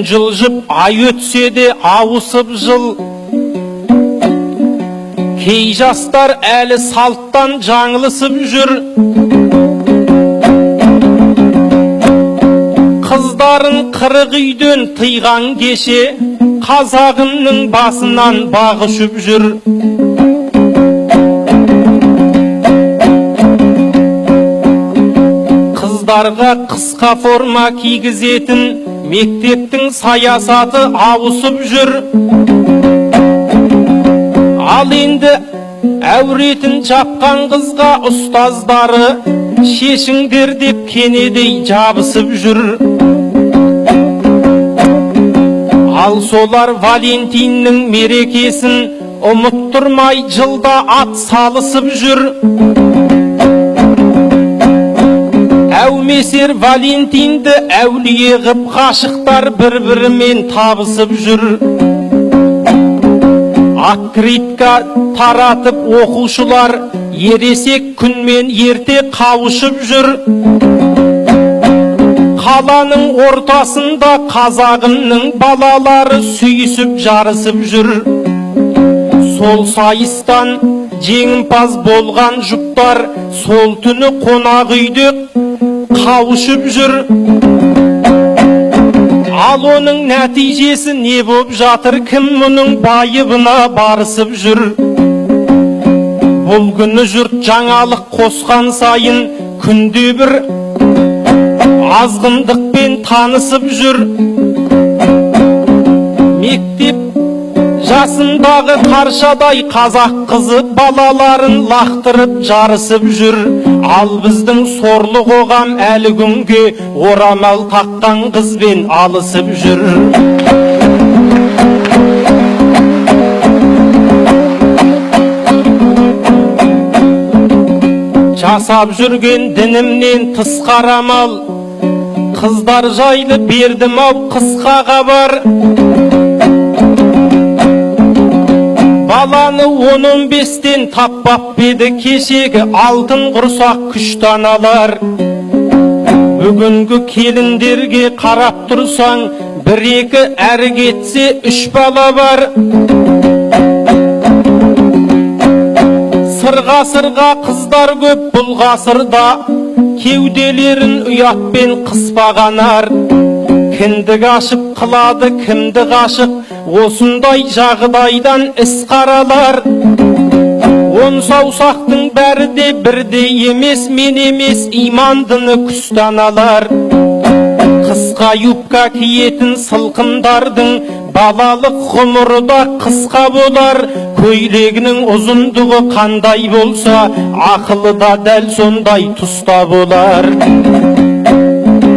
Күн жылжып, ай өтсе де ауысып жыл. Кей жастар әлі салттан жаңылысып жүр. Қыздарын қырық үйден тыйған кеше, қазағымның басынан бағышып жүр. Қыздарға қысқа форма кигізетін мектептің саясаты ауысып жүр. Ал енді әуретін жапқан қызға ұстаздары шешіңдер деп кенедей жабысып жүр. Ал солар Валентиннің мерекесін ұмыттырмай жылда ат салысып жүр. Әумесер Валентинді әулие ғып ғашықтар бір-бірімен табысып жүр. Откритка таратып оқушылар ересек күнмен ерте қауышып жүр. Қаланың ортасында қазағымның балалары сүйісіп жарысып жүр. Сол сайыстан жеңімпаз болған жұптар сол түні қонақ үйде қауышып жүр. Ал оның нәтижесі не боп жатыр, кім мұның байыбына барысып жүр. Бұл күні жұрт жаңалық қосқан сайын күнде бір азғындықпен танысып жүр. Мектеп жасындағы қаршадай қазақ қызы балаларын лақтырып жарысып жүр. Ал біздің сорлы қоғам әлі күнге орамал таққан қызбен алысып жүр. Жасап жүрген дінімнен тыс қарамал, қыздар жайлы бердім ау қысқа хабар. Баланы 10-15-тен таппап беді кешегі алтын құрсақ күштан алар. Бүгінгі келіндерге қарап тұрсаң, бір-екі әрі кетсе 3 бала бар. Сырға қыздар көп бұл ғасырда, кеуделерін ұятпен қыспағанар. Кіндік ашып қылады кімді ғашық, осындай жағдайдан іс қаралар. 10 саусақтың бәрі де бірдей емес, мен емес имандыны күстан алар. Қысқа юбка киетін сылқымдардың балалық ғұмыры да қысқа болар. Көйлегінің ұзындығы қандай болса, ақылы да дәл сондай тұста болар.